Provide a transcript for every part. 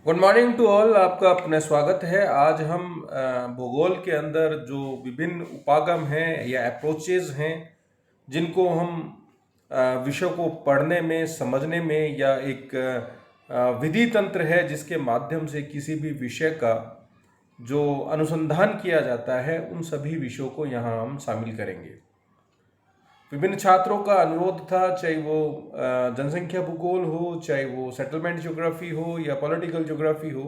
Good morning to all. आपका अपना स्वागत है। आज हम भूगोल के अंदर जो विभिन्न उपागम हैं या अप्रोचेज हैं जिनको हम विषय को पढ़ने में, समझने में, या एक विधि तंत्र है जिसके माध्यम से किसी भी विषय का जो अनुसंधान किया जाता है, उन सभी विषयों को यहाँ हम शामिल करेंगे। विभिन्न छात्रों का अनुरोध था, चाहे वो जनसंख्या भूगोल हो, चाहे वो सेटलमेंट ज्योग्राफी हो या पॉलिटिकल ज्योग्राफी हो,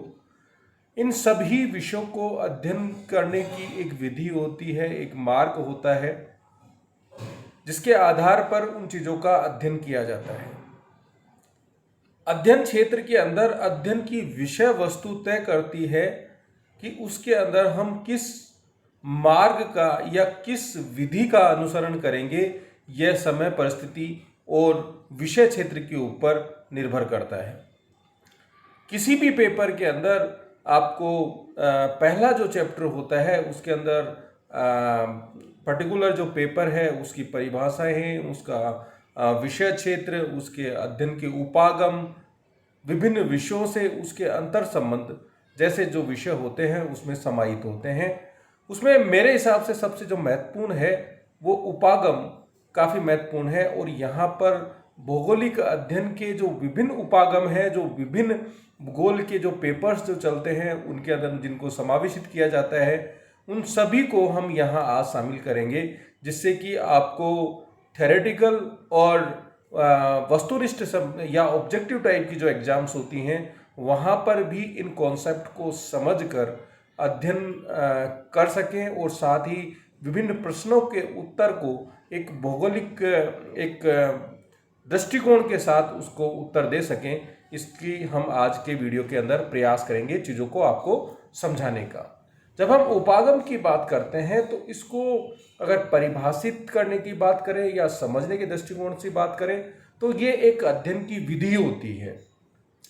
इन सभी विषयों को अध्ययन करने की एक विधि होती है, एक मार्ग होता है जिसके आधार पर उन चीज़ों का अध्ययन किया जाता है। अध्ययन क्षेत्र के अंदर अध्ययन की विषय वस्तु तय करती है कि उसके अंदर हम किस मार्ग का या किस विधि का अनुसरण करेंगे। यह समय, परिस्थिति और विषय क्षेत्र के ऊपर निर्भर करता है। किसी भी पेपर के अंदर आपको पहला जो चैप्टर होता है उसके अंदर पर्टिकुलर जो पेपर है उसकी परिभाषाएं हैं, उसका विषय क्षेत्र, उसके अध्ययन के उपागम, विभिन्न विषयों से उसके अंतर संबंध जैसे जो विषय होते हैं उसमें समाहित होते हैं। उसमें मेरे हिसाब से सबसे जो महत्वपूर्ण है वो उपागम काफ़ी महत्वपूर्ण है। और यहाँ पर भौगोलिक अध्ययन के जो विभिन्न उपागम है, जो विभिन्न भूगोल के जो पेपर्स जो चलते हैं उनके अंदर जिनको समावेशित किया जाता है, उन सभी को हम यहाँ आज शामिल करेंगे, जिससे कि आपको थ्योरेटिकल और वस्तुनिष्ठ या ऑब्जेक्टिव टाइप की जो एग्जाम्स होती हैं वहाँ पर भी इन कॉन्सेप्ट को समझकर अध्ययन कर सकें और साथ ही विभिन्न प्रश्नों के उत्तर को एक भौगोलिक एक दृष्टिकोण के साथ उसको उत्तर दे सकें। इसकी हम आज के वीडियो के अंदर प्रयास करेंगे चीज़ों को आपको समझाने का। जब हम उपागम की बात करते हैं तो इसको अगर परिभाषित करने की बात करें या समझने के दृष्टिकोण से बात करें तो ये एक अध्ययन की विधि होती है।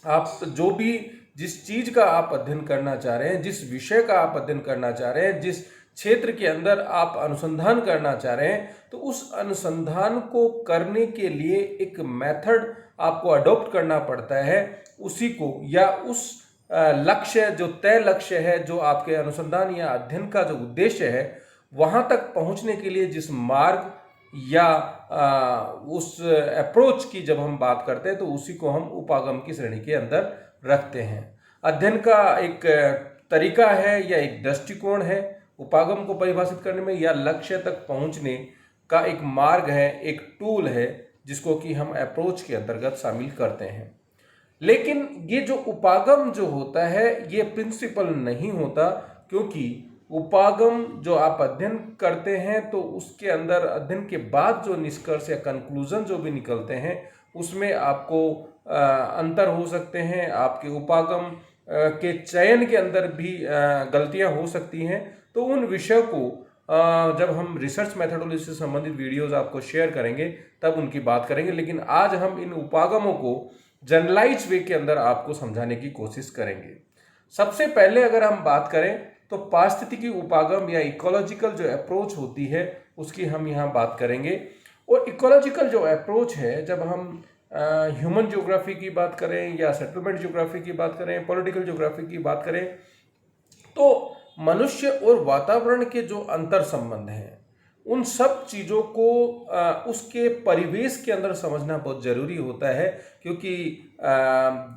आप जो भी जिस चीज़ का आप अध्ययन करना चाह रहे हैं, जिस विषय का आप अध्ययन करना चाह रहे हैं, जिस क्षेत्र के अंदर आप अनुसंधान करना चाह रहे हैं, तो उस अनुसंधान को करने के लिए एक मेथड आपको अडॉप्ट करना पड़ता है। उसी को या उस लक्ष्य, जो तय लक्ष्य है, जो आपके अनुसंधान या अध्ययन का जो उद्देश्य है, वहाँ तक पहुँचने के लिए जिस मार्ग या उस अप्रोच की जब हम बात करते हैं तो उसी को हम उपागम की श्रेणी के अंदर रखते हैं। अध्ययन का एक तरीका है या एक दृष्टिकोण है उपागम को परिभाषित करने में, या लक्ष्य तक पहुंचने का एक मार्ग है, एक टूल है जिसको कि हम अप्रोच के अंतर्गत शामिल करते हैं। लेकिन ये जो उपागम जो होता है ये प्रिंसिपल नहीं होता, क्योंकि उपागम जो आप अध्ययन करते हैं तो उसके अंदर अध्ययन के बाद जो निष्कर्ष या कंक्लूजन जो भी निकलते हैं उसमें आपको अंतर हो सकते हैं। आपके उपागम के चयन के अंदर भी गलतियां हो सकती हैं। तो उन विषयों को जब हम रिसर्च मेथोडोलॉजी से संबंधित वीडियोस आपको शेयर करेंगे तब उनकी बात करेंगे। लेकिन आज हम इन उपागमों को जनरलाइज वे के अंदर आपको समझाने की कोशिश करेंगे। सबसे पहले अगर हम बात करें तो पारिस्थितिकी उपागम या इकोलॉजिकल जो अप्रोच होती है उसकी हम यहाँ बात करेंगे। और इकोलॉजिकल जो अप्रोच है, जब हम ह्यूमन ज्योग्राफी की बात करें या सेटलमेंट ज्योग्राफी की बात करें, पॉलिटिकल ज्योग्राफी की बात करें, तो मनुष्य और वातावरण के जो अंतर संबंध हैं उन सब चीज़ों को उसके परिवेश के अंदर समझना बहुत ज़रूरी होता है। क्योंकि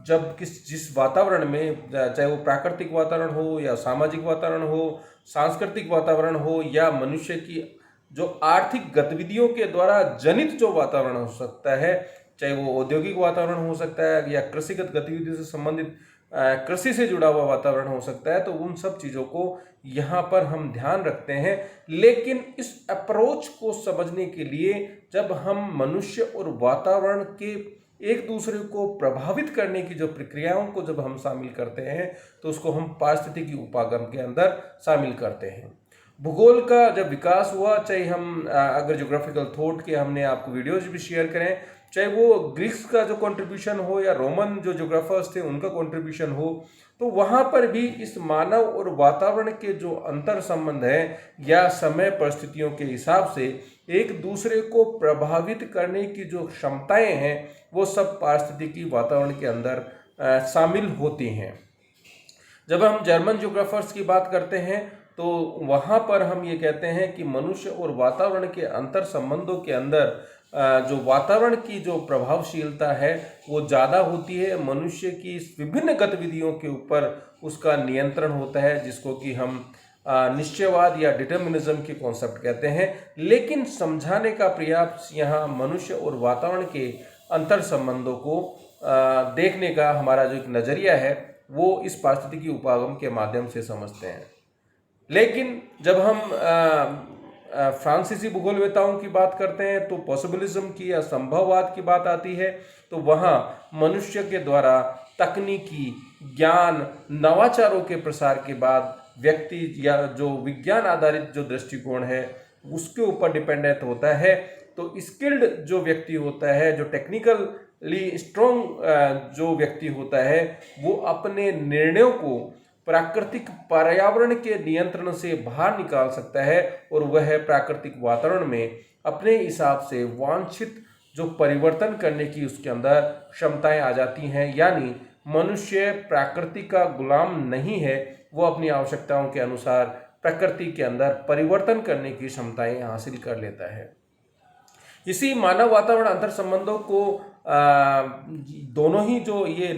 जब जिस वातावरण में, चाहे वो प्राकृतिक वातावरण हो या सामाजिक वातावरण हो, सांस्कृतिक वातावरण हो या मनुष्य की जो आर्थिक गतिविधियों के द्वारा जनित जो वातावरण हो सकता है, चाहे वो औद्योगिक वातावरण हो सकता है या कृषिगत गतिविधियों से संबंधित कृषि से जुड़ा हुआ वातावरण हो सकता है, तो उन सब चीज़ों को यहाँ पर हम ध्यान रखते हैं। लेकिन इस अप्रोच को समझने के लिए जब हम मनुष्य और वातावरण के एक दूसरे को प्रभावित करने की जो प्रक्रियाओं को जब हम शामिल करते हैं तो उसको हम पारिस्थितिकी उपागम के अंदर शामिल करते हैं। भूगोल का जब विकास हुआ, चाहे हम अगर ज्योग्राफिकल थॉट के हमने आपको वीडियोज भी शेयर करें, चाहे वो ग्रीक्स का जो कंट्रीब्यूशन हो या रोमन जो ज्योग्राफर्स थे उनका कंट्रीब्यूशन हो, तो वहाँ पर भी इस मानव और वातावरण के जो अंतर संबंध है या समय परिस्थितियों के हिसाब से एक दूसरे को प्रभावित करने की जो क्षमताएं हैं वो सब पारिस्थितिकी वातावरण के अंदर शामिल होती हैं। जब हम जर्मन ज्योग्राफर्स की बात करते हैं तो वहाँ पर हम ये कहते हैं कि मनुष्य और वातावरण के अंतर संबंधों के अंदर जो वातावरण की जो प्रभावशीलता है वो ज़्यादा होती है, मनुष्य की विभिन्न गतिविधियों के ऊपर उसका नियंत्रण होता है, जिसको कि हम निश्चयवाद या डिटर्मिनिज्म के कॉन्सेप्ट कहते हैं। लेकिन समझाने का प्रयास यहाँ मनुष्य और वातावरण के अंतर संबंधों को देखने का हमारा जो एक नज़रिया है वो इस पारिस्थितिकी उपागम के माध्यम से समझते हैं। लेकिन जब हम फ्रांसीसी भूगोलवेताओं की बात करते हैं तो पॉसिबिलिज्म की या संभववाद की बात आती है, तो वहाँ मनुष्य के द्वारा तकनीकी ज्ञान नवाचारों के प्रसार के बाद व्यक्ति या जो विज्ञान आधारित जो दृष्टिकोण है उसके ऊपर डिपेंडेंट होता है। तो स्किल्ड जो व्यक्ति होता है, जो टेक्निकली स्ट्रॉन्ग जो व्यक्ति होता है, वो अपने निर्णयों को प्राकृतिक पर्यावरण के नियंत्रण से बाहर निकाल सकता है और वह प्राकृतिक वातावरण में अपने हिसाब से वांछित जो परिवर्तन करने की उसके अंदर क्षमताएं आ जाती हैं। यानी मनुष्य प्रकृति का गुलाम नहीं है, वो अपनी आवश्यकताओं के अनुसार प्रकृति के अंदर परिवर्तन करने की क्षमताएं हासिल कर लेता है। इसी मानव वातावरण अंतर संबंधों को दोनों ही जो ये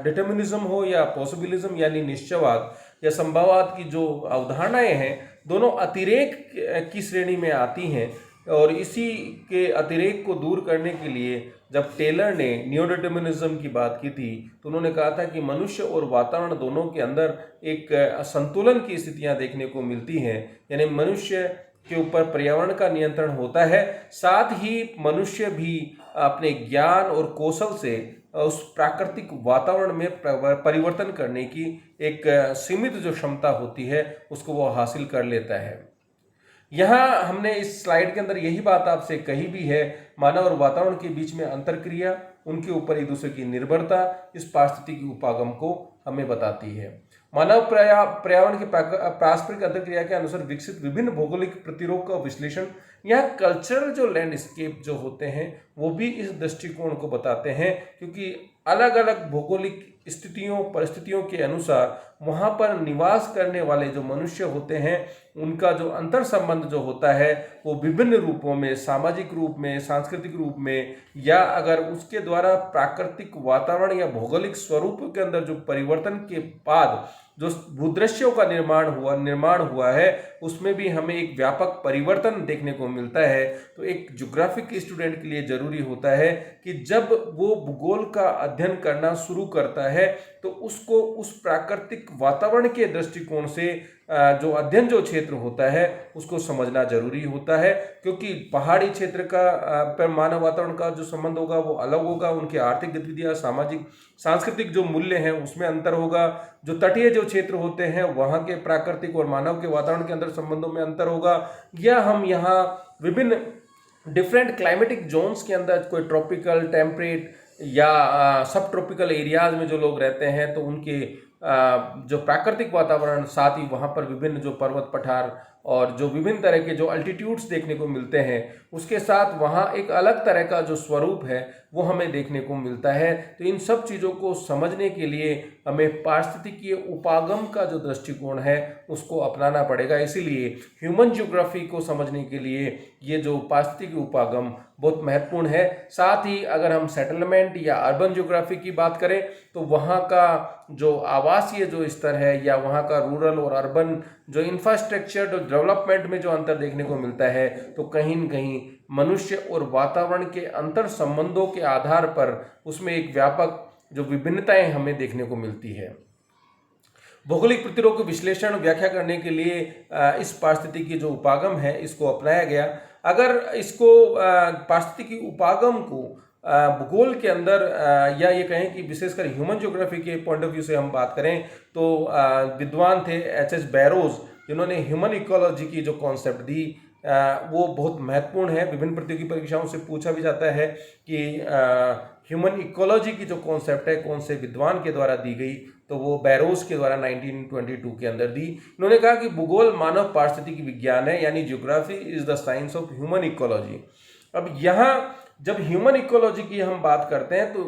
डिटर्मिनिज्म हो या पॉसिबिलिज्म यानी निश्चयवाद या संभववाद की जो अवधारणाएं हैं, दोनों अतिरेक की श्रेणी में आती हैं। और इसी के अतिरेक को दूर करने के लिए जब टेलर ने न्यू डिटर्मिनिज्म की बात की थी तो उन्होंने कहा था कि मनुष्य और वातावरण दोनों के अंदर एक संतुलन की स्थितियां देखने को मिलती हैं। यानी मनुष्य के ऊपर पर्यावरण का नियंत्रण होता है, साथ ही मनुष्य भी अपने ज्ञान और कौशल से उस प्राकृतिक वातावरण में परिवर्तन करने की एक सीमित जो क्षमता होती है उसको वो हासिल कर लेता है। यहाँ हमने इस स्लाइड के अंदर यही बात आपसे कही भी है, मानव और वातावरण के बीच में अंतरक्रिया, उनके ऊपर एक दूसरे की निर्भरता इस पारिस्थितिकी उपागम को हमें बताती है। मानव पर्यावरण की पारस्परिक अंतरक्रिया के अनुसार विकसित विभिन्न भौगोलिक प्रतिरोध का विश्लेषण, यहाँ कल्चरल जो लैंडस्केप जो होते हैं वो भी इस दृष्टिकोण को बताते हैं, क्योंकि अलग अलग भौगोलिक स्थितियों परिस्थितियों के अनुसार वहाँ पर निवास करने वाले जो मनुष्य होते हैं उनका जो अंतर संबंध जो होता है वो विभिन्न रूपों में, सामाजिक रूप में, सांस्कृतिक रूप में, या अगर उसके द्वारा प्राकृतिक वातावरण या भौगोलिक स्वरूप के अंदर जो परिवर्तन के बाद जो भूदृश्यों का निर्माण हुआ है उसमें भी हमें एक व्यापक परिवर्तन देखने को मिलता है। तो एक ज्योग्राफिक स्टूडेंट के लिए जरूरी होता है कि जब वो भूगोल का अध्ययन करना शुरू करता है तो उसको उस प्राकृतिक वातावरण के दृष्टिकोण से जो अध्ययन जो क्षेत्र होता है उसको समझना जरूरी होता है, क्योंकि पहाड़ी क्षेत्र का पर मानव वातावरण का जो संबंध होगा वो अलग होगा, उनकी आर्थिक गतिविधियां, सामाजिक सांस्कृतिक जो मूल्य हैं उसमें अंतर होगा। जो तटीय जो क्षेत्र होते हैं वहाँ के प्राकृतिक और मानव के वातावरण के अंदर संबंधों में अंतर होगा। या हम यहाँ विभिन्न डिफरेंट क्लाइमेटिक जोन्स के अंदर कोई ट्रॉपिकल, टेम्परेट या सब ट्रॉपिकल एरियाज में जो लोग रहते हैं तो उनके जो प्राकृतिक वातावरण, साथ ही वहाँ पर विभिन्न जो पर्वत पठार और जो विभिन्न तरह के जो अल्टीट्यूड्स देखने को मिलते हैं उसके साथ वहाँ एक अलग तरह का जो स्वरूप है वो हमें देखने को मिलता है। तो इन सब चीज़ों को समझने के लिए हमें पारिस्थितिकीय उपागम का जो दृष्टिकोण है उसको अपनाना पड़ेगा। इसीलिए ह्यूमन ज्योग्राफी को समझने के लिए ये जो पारिस्थितिकीय उपागम बहुत महत्वपूर्ण है। साथ ही अगर हम सेटलमेंट या अर्बन ज्योग्राफी की बात करें तो वहाँ का जो आवासीय जो स्तर है या वहाँ का रूरल और अर्बन जो इंफ्रास्ट्रक्चर जो डेवलपमेंट में जो अंतर देखने को मिलता है तो कहीं न कहीं मनुष्य और वातावरण के अंतर संबंधों के आधार पर उसमें एक व्यापक जो विभिन्नताएं हमें देखने को मिलती है। भौगोलिक प्रतिरोध को विश्लेषण व्याख्या करने के लिए इस पारिस्थितिकी जो उपागम है इसको अपनाया गया। अगर इसको पारिस्थितिकी उपागम को भूगोल के अंदर या ये कहें कि विशेषकर ह्यूमन ज्योग्राफी के पॉइंट ऑफ व्यू से हम बात करें तो विद्वान थे एच बैरोज, जिन्होंने ह्यूमन इकोलॉजी की जो कॉन्सेप्ट दी वो बहुत महत्वपूर्ण है। विभिन्न प्रतियोगी परीक्षाओं से पूछा भी जाता है कि ह्यूमन इकोलॉजी की जो कॉन्सेप्ट है कौन से विद्वान के द्वारा दी गई, तो वो बैरोज के द्वारा 1922 के अंदर दी। इन्होंने कहा कि भूगोल मानव पारिस्थितिकी विज्ञान है, यानी geography is the science of human ecology. अब यहाँ जब ह्यूमन इकोलॉजी की हम बात करते हैं तो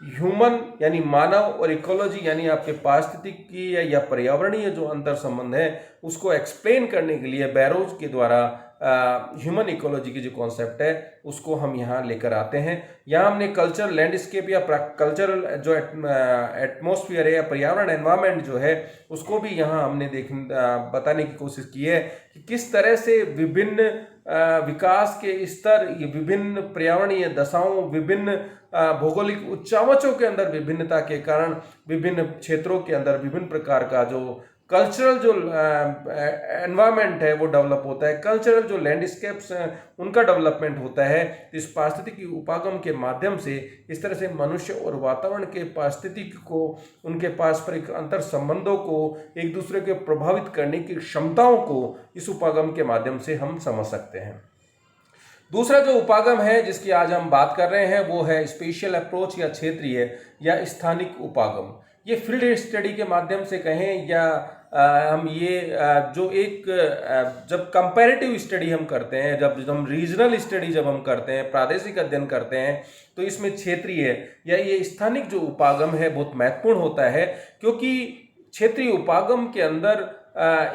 ह्यूमन यानी मानव और इकोलॉजी यानी आपके पारिस्थितिकी या पर्यावरणीय जो अंतर संबंध है उसको एक्सप्लेन करने के लिए बैरोज के द्वारा ह्यूमन इकोलॉजी की जो कॉन्सेप्ट है उसको हम यहाँ लेकर आते हैं। यहाँ हमने कल्चर लैंडस्केप या कल्चरल जो एटमॉस्फेयर है या पर्यावरण एनवायरनमेंट जो है उसको भी यहाँ हमने बताने की कोशिश की है कि किस तरह से विभिन्न विकास के स्तर, विभिन्न पर्यावरणीय दशाओं, विभिन्न भौगोलिक उच्चावचों के अंदर विभिन्नता के कारण विभिन्न क्षेत्रों के अंदर विभिन्न प्रकार का जो कल्चरल जो एनवायरनमेंट है वो डेवलप होता है, कल्चरल जो लैंडस्केप्स हैं उनका डेवलपमेंट होता है। इस पारिस्थितिकी उपागम के माध्यम से इस तरह से मनुष्य और वातावरण के पारिस्थितिकी को, उनके पारस्परिक अंतर संबंधों को, एक दूसरे के प्रभावित करने की क्षमताओं को इस उपागम के माध्यम से हम समझ सकते हैं। दूसरा जो उपागम है जिसकी आज हम बात कर रहे हैं वो है स्पेशियल अप्रोच या क्षेत्रीय या स्थानिक उपागम। ये फील्ड स्टडी के माध्यम से कहें या हम ये जो एक जब कंपैरेटिव स्टडी हम करते हैं, जब हम रीजनल स्टडी जब हम करते हैं, प्रादेशिक अध्ययन करते हैं, तो इसमें क्षेत्रीय या ये स्थानिक जो उपागम है बहुत महत्वपूर्ण होता है, क्योंकि क्षेत्रीय उपागम के अंदर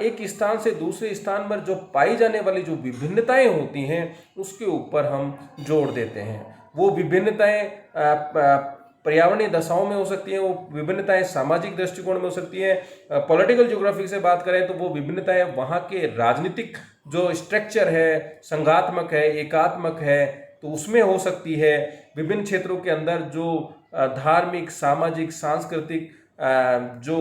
एक स्थान से दूसरे स्थान पर जो पाई जाने वाली जो विभिन्नताएं होती हैं उसके ऊपर हम जोड़ देते हैं। वो विभिन्नताएं पर्यावरणीय दशाओं में हो सकती हैं, वो विभिन्नताएं सामाजिक दृष्टिकोण में हो सकती हैं। पॉलिटिकल ज्योग्राफी से बात करें तो वो विभिन्नताएं वहाँ के राजनीतिक जो स्ट्रक्चर है, संघात्मक है, एकात्मक है, तो उसमें हो सकती है। विभिन्न क्षेत्रों के अंदर जो धार्मिक, सामाजिक, सांस्कृतिक जो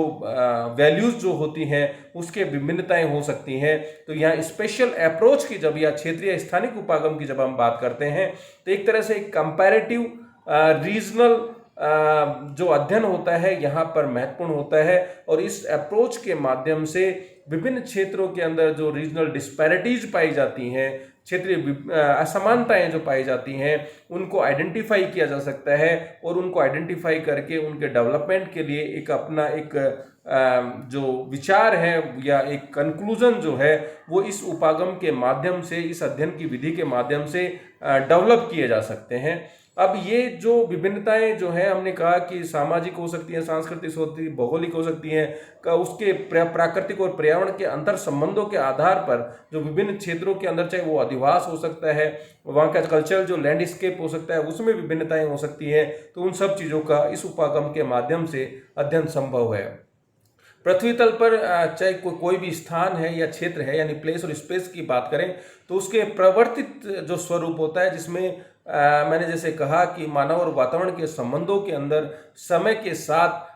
वैल्यूज जो होती हैं उसके विभिन्नताएं हो सकती हैं। तो यहाँ स्पेशल अप्रोच की जब या क्षेत्रीय स्थानिक उपागम की जब हम बात करते हैं तो एक तरह से एक कंपैरेटिव रीजनल जो अध्ययन होता है यहाँ पर महत्वपूर्ण होता है। और इस अप्रोच के माध्यम से विभिन्न क्षेत्रों के अंदर जो रीजनल डिस्पैरिटीज पाई जाती हैं, क्षेत्रीय असमानताएं जो पाई जाती हैं, उनको आइडेंटिफाई किया जा सकता है और उनको आइडेंटिफाई करके उनके डेवलपमेंट के लिए एक अपना एक जो विचार है या एक कंक्लूजन जो है वो इस उपागम के माध्यम से, इस अध्ययन की विधि के माध्यम से डेवलप किए जा सकते हैं। अब ये जो विभिन्नताएं जो है हमने कहा कि सामाजिक हो सकती हैं, सांस्कृतिक हो सकती है, भौगोलिक हो सकती हैं, का उसके प्राकृतिक और पर्यावरण के अंतर संबंधों के आधार पर जो विभिन्न क्षेत्रों के अंदर, चाहे वो अधिवास हो सकता है, वहाँ का कल्चरल जो लैंडस्केप हो सकता है, उसमें विभिन्नताएं हो सकती हैं। तो उन सब चीज़ों का इस उपागम के माध्यम से अध्ययन संभव है। पृथ्वी तल पर चाहे कोई भी स्थान है या क्षेत्र है, यानी प्लेस और स्पेस की बात करें तो उसके प्रवर्तित जो स्वरूप होता है, जिसमें मैंने जैसे कहा कि मानव और वातावरण के संबंधों के अंदर समय के साथ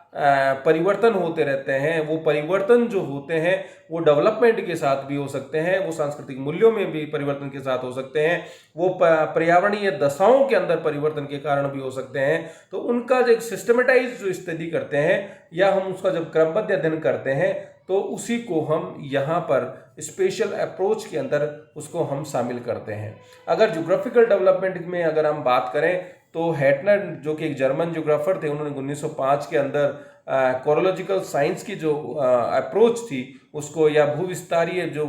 परिवर्तन होते रहते हैं। वो परिवर्तन जो होते हैं वो डेवलपमेंट के साथ भी हो सकते हैं, वो सांस्कृतिक मूल्यों में भी परिवर्तन के साथ हो सकते हैं, वो पर्यावरणीय दशाओं के अंदर परिवर्तन के कारण भी हो सकते हैं। तो उनका जो एक सिस्टमेटाइज जो स्टडी करते हैं या हम उसका जब क्रमबद्ध अध्ययन करते हैं तो उसी को हम यहाँ पर स्पेशल अप्रोच के अंदर उसको हम शामिल करते हैं। अगर ज्योग्राफिकल डेवलपमेंट में अगर हम बात करें तो हैटनर जो कि एक जर्मन ज्योग्राफर थे, उन्होंने 1905 के अंदर कोरोलॉजिकल साइंस की जो अप्रोच थी उसको, या भूविस्तारीय जो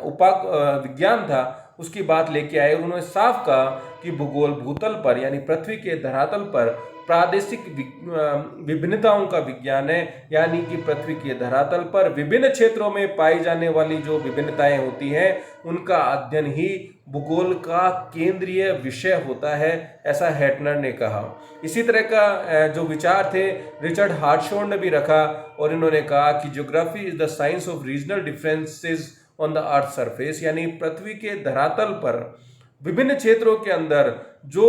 उपाग विज्ञान था उसकी बात लेके आए। उन्होंने साफ कहा कि भूगोल भूतल पर यानी पृथ्वी के धरातल पर प्रादेशिक विभिन्नताओं का विज्ञान है, यानी कि पृथ्वी के धरातल पर विभिन्न क्षेत्रों में पाई जाने वाली जो विभिन्नताएं होती हैं उनका अध्ययन ही भूगोल का केंद्रीय विषय होता है, ऐसा हैटनर ने कहा। इसी तरह का जो विचार थे रिचर्ड हार्टशॉर्न ने भी रखा और इन्होंने कहा कि geography is the science of regional differences on the earth surface, यानी पृथ्वी के धरातल पर विभिन्न क्षेत्रों के अंदर जो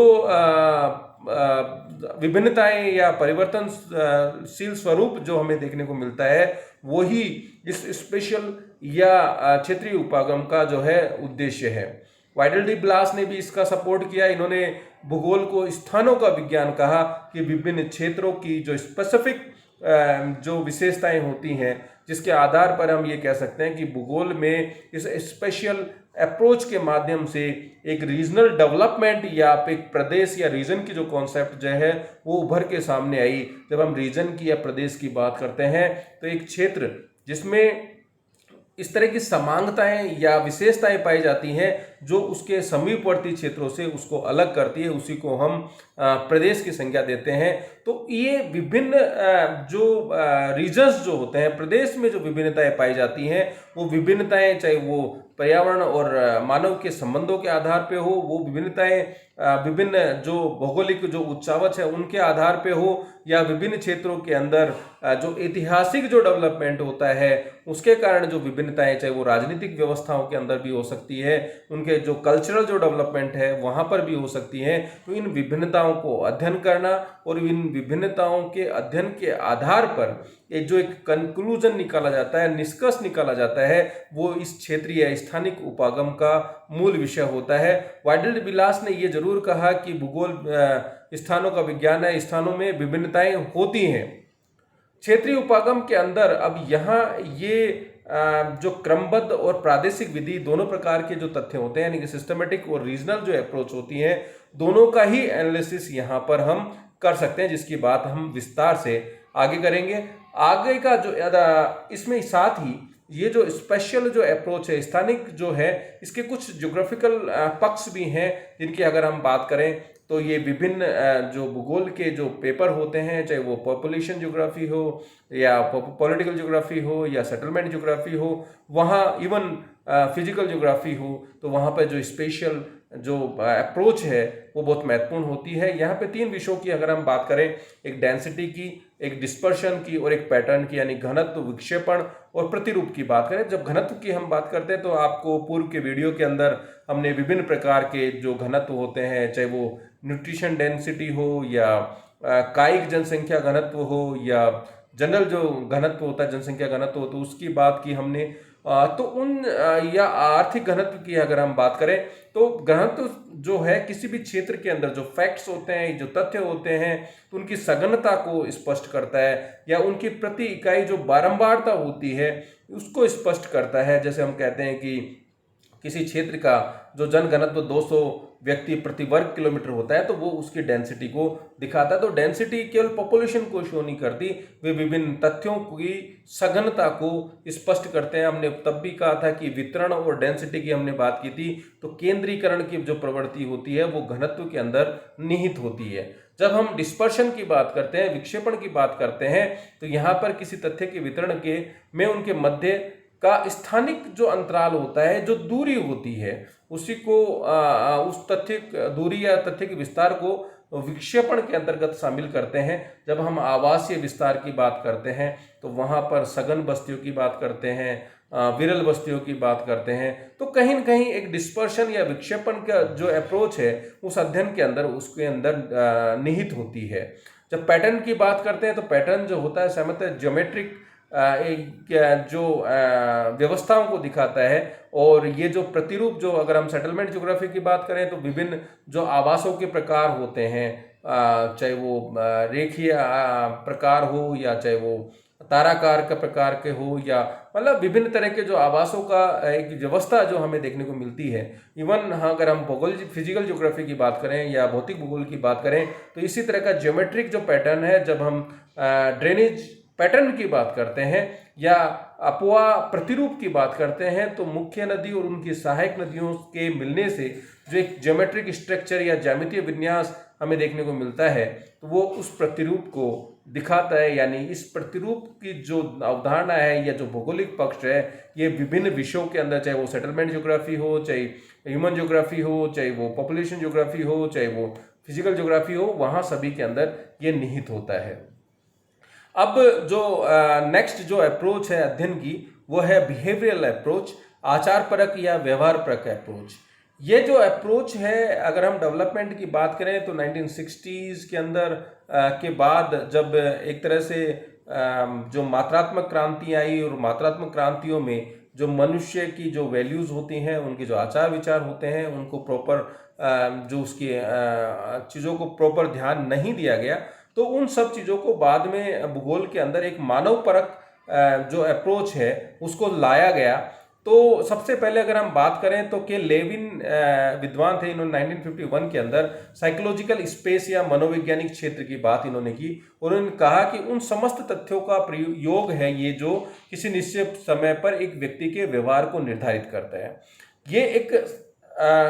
विभिन्नताएं या परिवर्तनशील स्वरूप जो हमें देखने को मिलता है वही इस स्पेशल या क्षेत्रीय उपागम का जो है उद्देश्य है। वाइडल डी ब्लास ने भी इसका सपोर्ट किया। इन्होंने भूगोल को स्थानों का विज्ञान कहा कि विभिन्न क्षेत्रों की जो स्पेसिफिक जो विशेषताएं होती हैं जिसके आधार पर हम ये कह सकते हैं कि भूगोल में इस स्पेशल अप्रोच के माध्यम से एक रीजनल डेवलपमेंट या एक प्रदेश या रीजन की जो कॉन्सेप्ट जो है वो उभर के सामने आई। जब हम रीजन की या प्रदेश की बात करते हैं तो एक क्षेत्र जिसमें इस तरह की समांगताएं या विशेषताएं पाई जाती हैं जो उसके समीपवर्ती क्षेत्रों से उसको अलग करती है, उसी को हम प्रदेश की संज्ञा देते हैं। तो ये विभिन्न जो रीजन्स जो होते हैं, प्रदेश में जो विभिन्नताएं पाई जाती हैं, वो विभिन्नताएं चाहे वो पर्यावरण और मानव के संबंधों के आधार पे हो, वो विभिन्नताएं विभिन्न जो भौगोलिक जो उच्चावच है उनके आधार पे हो, या विभिन्न क्षेत्रों के अंदर जो ऐतिहासिक जो डेवलपमेंट होता है उसके कारण जो विभिन्नताएं, चाहे वो राजनीतिक व्यवस्थाओं के अंदर भी हो सकती है, उनके जो कल्चरल जो डेवलपमेंट है वहाँ पर भी हो सकती है। तो इन विभिन्नताओं को अध्ययन करना और इन विभिन्नताओं के अध्ययन के आधार पर जो एक कंक्लूजन निकाला जाता है, निष्कर्ष निकाला जाता है, वो इस क्षेत्रीय स्थानिक उपागम का मूल विषय होता है। वाइडल्ड विलास ने ये जरूर कहा कि भूगोल स्थानों का विज्ञान है, स्थानों में विभिन्नताएं होती हैं। क्षेत्रीय उपागम के अंदर अब यहाँ ये जो क्रमबद्ध और प्रादेशिक विधि दोनों प्रकार के जो तथ्य होते हैं, यानी कि सिस्टमेटिक और रीजनल जो अप्रोच होती है, दोनों का ही एनालिसिस यहाँ पर हम कर सकते हैं, जिसकी बात हम विस्तार से आगे करेंगे। आगे का जो इसमें साथ ही ये जो स्पेशल जो अप्रोच है, स्थानिक जो है, इसके कुछ ज्योग्राफिकल पक्ष भी हैं जिनकी अगर हम बात करें तो ये विभिन्न जो भूगोल के जो पेपर होते हैं, चाहे वो पॉपुलेशन ज्योग्राफी हो या पॉलिटिकल ज्योग्राफी हो या सेटलमेंट ज्योग्राफी हो, वहाँ इवन फिजिकल ज्योग्राफी हो, तो वहाँ पर जो स्पेशल जो अप्रोच है वो बहुत महत्वपूर्ण होती है। यहाँ पे 3 विषयों की अगर हम बात करें, एक डेंसिटी की, एक डिस्पर्शन की और एक पैटर्न की, यानी घनत्व, विक्षेपण और प्रतिरूप की बात करें। जब घनत्व की हम बात करते हैं तो आपको पूर्व के वीडियो के अंदर हमने विभिन्न प्रकार के जो घनत्व होते हैं, चाहे वो न्यूट्रिशन डेंसिटी हो या कायिक जनसंख्या घनत्व हो या जनरल जो घनत्व होता है, जनसंख्या घनत्व हो, तो उसकी बात की हमने। तो उन या आर्थिक घनत्व की अगर हम बात करें तो घनत्व जो है किसी भी क्षेत्र के अंदर जो फैक्ट्स होते हैं, जो तथ्य होते हैं, तो उनकी सघनता को स्पष्ट करता है, या उनकी प्रति इकाई जो बारंबारता होती है उसको स्पष्ट करता है। जैसे हम कहते हैं कि किसी क्षेत्र का जो जनघनत्व 200 व्यक्ति प्रति वर्ग किलोमीटर होता है तो वो उसकी डेंसिटी को दिखाता है। तो डेंसिटी केवल पॉपुलेशन को शो नहीं करती, वे विभिन्न तथ्यों की सघनता को स्पष्ट करते हैं। हमने तब भी कहा था कि वितरण और डेंसिटी की हमने बात की थी, तो केंद्रीकरण की जो प्रवृत्ति होती है वो घनत्व के अंदर निहित होती है। जब हम डिस्पर्शन की बात करते हैं, विक्षेपण की बात करते हैं, तो यहाँ पर किसी तथ्य के वितरण के में उनके मध्य का स्थानिक जो अंतराल होता है, जो दूरी होती है, उसी को उस तथ्य दूरी या तथ्य के विस्तार को विक्षेपण के अंतर्गत शामिल करते हैं। जब हम आवासीय विस्तार की बात करते हैं तो वहाँ पर सघन बस्तियों की बात करते हैं, विरल बस्तियों की बात करते हैं। तो कहीं न कहीं एक डिस्पर्शन या विक्षेपण का जो अप्रोच है उस अध्ययन के अंदर उसके अंदर निहित होती है। जब पैटर्न की बात करते हैं तो पैटर्न जो होता है सामान्यतः ज्योमेट्रिक जो व्यवस्थाओं को दिखाता है। और ये जो प्रतिरूप, जो अगर हम सेटलमेंट ज्योग्राफी की बात करें तो विभिन्न जो आवासों के प्रकार होते हैं, चाहे वो रेखीय प्रकार हो या चाहे वो ताराकार का प्रकार के हो, या मतलब विभिन्न तरह के जो आवासों का एक व्यवस्था जो हमें देखने को मिलती है। इवन हाँ, अगर हम भूगोल फिजिकल ज्योग्राफी की बात करें या भौतिक भूगोल की बात करें तो इसी तरह का ज्योमेट्रिक जो पैटर्न है, जब हम ड्रेनेज पैटर्न की बात करते हैं या अपवा प्रतिरूप की बात करते हैं, तो मुख्य नदी और उनकी सहायक नदियों के मिलने से जो एक ज्योमेट्रिक स्ट्रक्चर या ज्यामितीय विन्यास हमें देखने को मिलता है, तो वो उस प्रतिरूप को दिखाता है। यानी इस प्रतिरूप की जो अवधारणा है या जो भौगोलिक पक्ष है, ये विभिन्न विषयों के अंदर, चाहे वो सेटलमेंट ज्योग्राफी हो, चाहे ह्यूमन ज्योग्राफी हो, चाहे वो पॉपुलेशन ज्योग्राफी हो, चाहे वो फिजिकल ज्योग्राफी हो, वहाँ सभी के अंदर ये निहित होता है। अब जो नेक्स्ट जो अप्रोच है अध्ययन की, वो है बिहेवियरल अप्रोच, आचार परक या व्यवहार परक अप्रोच। ये जो अप्रोच है, अगर हम डेवलपमेंट की बात करें तो 1960s के अंदर के बाद जब एक तरह से जो मात्रात्मक क्रांति आई, और मात्रात्मक क्रांतियों में जो मनुष्य की जो वैल्यूज़ होती हैं, उनके जो आचार विचार होते हैं, उनको प्रॉपर जो उसकी चीज़ों को प्रॉपर ध्यान नहीं दिया गया, तो उन सब चीज़ों को बाद में भूगोल के अंदर एक मानव परक जो अप्रोच है उसको लाया गया। तो सबसे पहले अगर हम बात करें तो के लेविन विद्वान थे, इन्होंने 1951 के अंदर साइकोलॉजिकल स्पेस या मनोवैज्ञानिक क्षेत्र की बात इन्होंने की और उन्होंने कहा कि उन समस्त तथ्यों का प्रयोग है ये जो किसी निश्चित समय पर एक व्यक्ति के व्यवहार को निर्धारित करता है। ये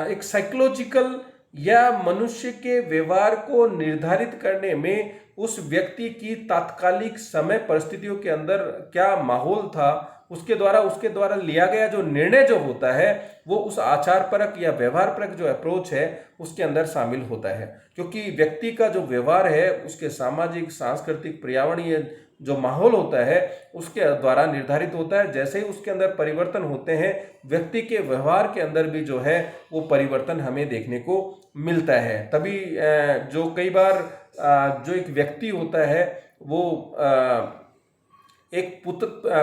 एक साइकोलॉजिकल या मनुष्य के व्यवहार को निर्धारित करने में उस व्यक्ति की तात्कालिक समय परिस्थितियों के अंदर क्या माहौल था, उसके द्वारा लिया गया जो निर्णय जो होता है वो उस आचार परक या व्यवहार परक जो अप्रोच है उसके अंदर शामिल होता है। क्योंकि व्यक्ति का जो व्यवहार है उसके सामाजिक, सांस्कृतिक, पर्यावरणीय जो माहौल होता है उसके द्वारा निर्धारित होता है। जैसे ही उसके अंदर परिवर्तन होते हैं, व्यक्ति के व्यवहार के अंदर भी जो है वो परिवर्तन हमें देखने को मिलता है। तभी जो कई बार जो एक व्यक्ति होता है वो एक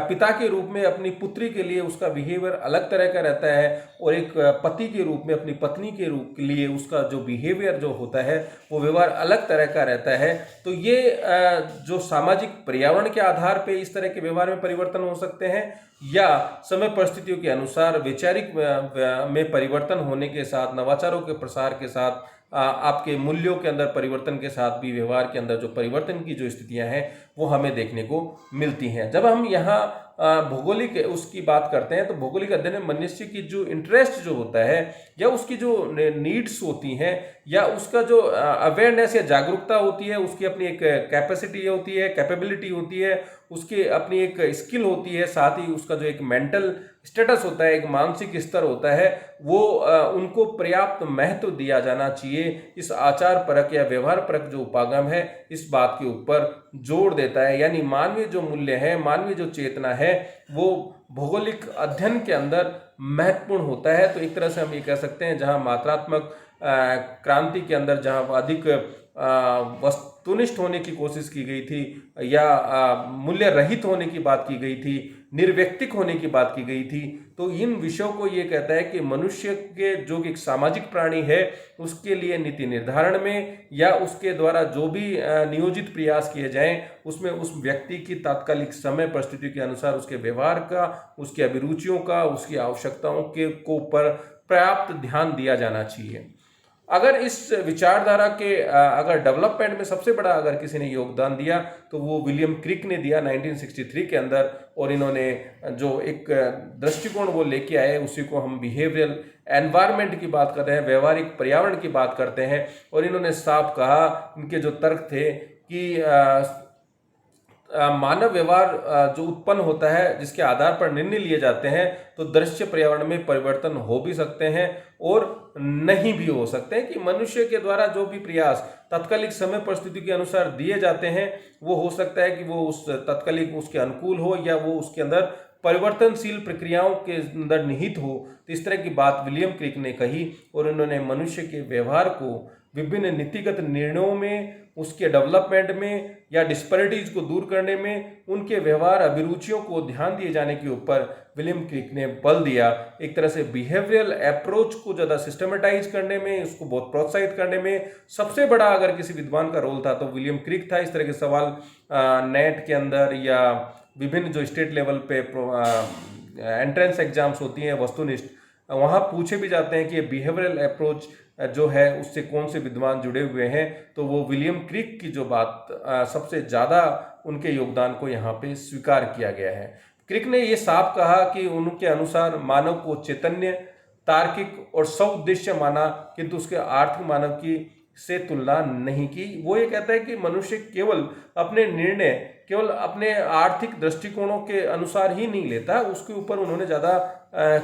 पिता के रूप में अपनी पुत्री के लिए उसका बिहेवियर अलग तरह का रहता है और एक पति के रूप में अपनी पत्नी के रूप के लिए उसका जो बिहेवियर जो होता है वो व्यवहार अलग तरह का रहता है। तो ये जो सामाजिक पर्यावरण के आधार पे इस तरह के व्यवहार में परिवर्तन हो सकते हैं या समय परिस्थितियों के अनुसार वैचारिक में परिवर्तन होने के साथ, नवाचारों के प्रसार के साथ, आपके मूल्यों के अंदर परिवर्तन के साथ भी व्यवहार के अंदर जो परिवर्तन की जो स्थितियां हैं वो हमें देखने को मिलती हैं। जब हम यहाँ भौगोलिक उसकी बात करते हैं तो भौगोलिक अध्ययन में मनुष्य की जो इंटरेस्ट जो होता है या उसकी जो नीड्स होती हैं या उसका जो अवेयरनेस या जागरूकता होती है, उसकी अपनी एक कैपेसिटी होती है, कैपेबिलिटी होती है, उसकी अपनी एक स्किल होती है, साथ ही उसका जो एक मेंटल स्टेटस होता है, एक मानसिक स्तर होता है, वो उनको पर्याप्त महत्व दिया जाना चाहिए। इस आचार परक या व्यवहार परक जो उपागम है इस बात के ऊपर जोर देता है। यानी मानवीय जो मूल्य है, मानवीय जो चेतना है वो भौगोलिक अध्ययन के अंदर महत्वपूर्ण होता है। तो एक तरह से हम ये कह सकते हैं जहाँ मात्रात्मक क्रांति के अंदर जहाँ अधिक वस्तुनिष्ठ होने की कोशिश की गई थी या मूल्य रहित होने की बात की गई थी, निर्व्यक्तिक होने की बात की गई थी, तो इन विषयों को ये कहता है कि मनुष्य के जो एक सामाजिक प्राणी है उसके लिए नीति निर्धारण में या उसके द्वारा जो भी नियोजित प्रयास किए जाएं उसमें उस व्यक्ति की तात्कालिक समय परिस्थिति के अनुसार उसके व्यवहार का, उसकी अभिरुचियों का, उसकी आवश्यकताओं के को पर पर्याप्त ध्यान दिया जाना चाहिए। अगर इस विचारधारा के अगर डेवलपमेंट में सबसे बड़ा अगर किसी ने योगदान दिया तो वो विलियम क्रिक ने दिया 1963 के अंदर। और इन्होंने जो एक दृष्टिकोण वो लेके आए उसी को हम बिहेवियरल एनवायरनमेंट की बात करते हैं, व्यवहारिक पर्यावरण की बात करते हैं। और इन्होंने साफ कहा, इनके जो तर्क थे कि मानव व्यवहार जो उत्पन्न होता है जिसके आधार पर निर्णय लिए जाते हैं तो दृश्य पर्यावरण में परिवर्तन हो भी सकते हैं और नहीं भी हो सकते हैं। कि मनुष्य के द्वारा जो भी प्रयास तात्कालिक समय परिस्थिति के अनुसार दिए जाते हैं वो हो सकता है कि वो उस तात्कालिक उसके अनुकूल हो या वो उसके अंदर परिवर्तनशील प्रक्रियाओं के अंदर निहित हो। तो इस तरह की बात विलियम क्रिक ने कही और उन्होंने मनुष्य के व्यवहार को विभिन्न नीतिगत निर्णयों में, उसके डेवलपमेंट में या डिस्पैरिटीज को दूर करने में, उनके व्यवहार अभिरुचियों को ध्यान दिए जाने के ऊपर विलियम क्रिक ने बल दिया। एक तरह से बिहेवियरल अप्रोच को ज़्यादा सिस्टमेटाइज करने में, उसको बहुत प्रोत्साहित करने में सबसे बड़ा अगर किसी विद्वान का रोल था तो विलियम क्रिक था। इस तरह के सवाल नेट के अंदर या विभिन्न जो स्टेट लेवल पे एंट्रेंस एग्जाम्स होती हैं वस्तुनिष्ठ, वहाँ पूछे भी जाते हैं कि बिहेवियरल अप्रोच जो है उससे कौन से विद्वान जुड़े हुए हैं, तो वो विलियम क्रिक की जो बात सबसे ज़्यादा उनके योगदान को यहाँ पे स्वीकार किया गया है। क्रिक ने ये साफ कहा कि उनके अनुसार मानव को चैतन्य, तार्किक और सउद्देश्य माना, किंतु उसके आर्थिक मानव की से तुलना नहीं की। वो ये कहता है कि मनुष्य केवल अपने निर्णय केवल अपने आर्थिक दृष्टिकोणों के अनुसार ही नहीं लेता, उसके ऊपर उन्होंने ज़्यादा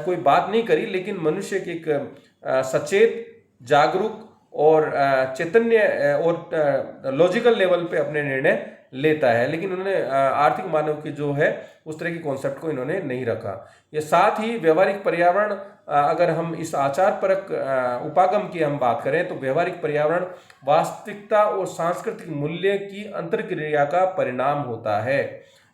कोई बात नहीं करी, लेकिन मनुष्य के एक सचेत, जागरूक और चैतन्य और लॉजिकल लेवल पे अपने निर्णय लेता है। लेकिन उन्होंने आर्थिक मानव की जो है उस तरह की कॉन्सेप्ट को इन्होंने नहीं रखा। ये साथ ही व्यवहारिक पर्यावरण, अगर हम इस आचार परक उपागम की हम बात करें तो व्यवहारिक पर्यावरण वास्तविकता और सांस्कृतिक मूल्य की अंतर्क्रिया का परिणाम होता है।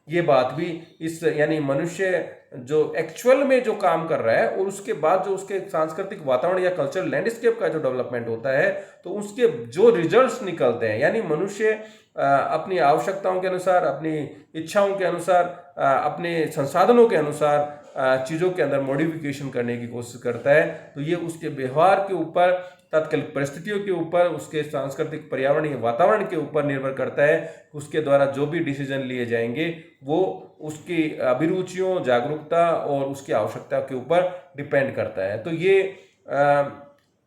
ये बात भी इस यानी मनुष्य जो एक्चुअल में जो काम कर रहा है और उसके बाद जो उसके सांस्कृतिक वातावरण या कल्चरल लैंडस्केप का जो डेवलपमेंट होता है, तो उसके जो रिजल्ट्स निकलते हैं, यानी मनुष्य अपनी आवश्यकताओं के अनुसार, अपनी इच्छाओं के अनुसार, अपने संसाधनों के अनुसार चीज़ों के अंदर मॉडिफिकेशन करने की कोशिश करता है। तो ये उसके व्यवहार के ऊपर, तात्कालिक परिस्थितियों के ऊपर, उसके सांस्कृतिक पर्यावरणीय वातावरण के ऊपर निर्भर करता है। उसके द्वारा जो भी डिसीजन लिए जाएंगे वो उसकी अभिरुचियों, जागरूकता और उसकी आवश्यकता के ऊपर डिपेंड करता है। तो ये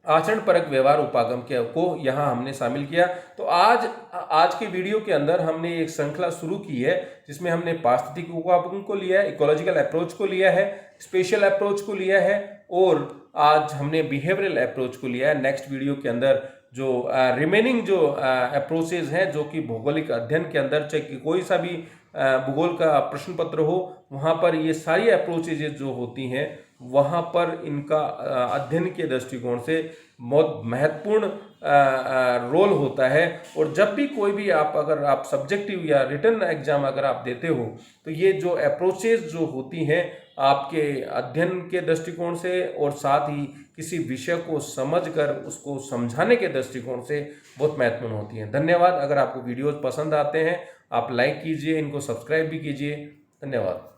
आचरण परक व्यवहार उपागम को यहाँ हमने शामिल किया। तो आज के वीडियो के अंदर हमने एक श्रृंखला शुरू की है जिसमें हमने पारिस्थितिक उपागम को लिया है, इकोलॉजिकल अप्रोच को लिया है, स्पेशल अप्रोच को लिया है और आज हमने बिहेवियरल अप्रोच को लिया है। नेक्स्ट वीडियो के अंदर जो रिमेनिंग जो अप्रोचेज हैं, जो कि भौगोलिक अध्ययन के अंदर चाहे कोई सा भी भूगोल का प्रश्न पत्र हो, वहाँ पर ये सारी अप्रोचेज जो होती हैं वहाँ पर इनका अध्ययन के दृष्टिकोण से बहुत महत्वपूर्ण रोल होता है। और जब भी कोई भी अगर आप सब्जेक्टिव या रिटन एग्जाम अगर आप देते हो, तो ये जो अप्रोचेज जो होती हैं आपके अध्ययन के दृष्टिकोण से और साथ ही किसी विषय को समझकर उसको समझाने के दृष्टिकोण से बहुत महत्वपूर्ण होती हैं। धन्यवाद। अगर आपको वीडियोज पसंद आते हैं आप लाइक कीजिए, इनको सब्सक्राइब भी कीजिए। धन्यवाद।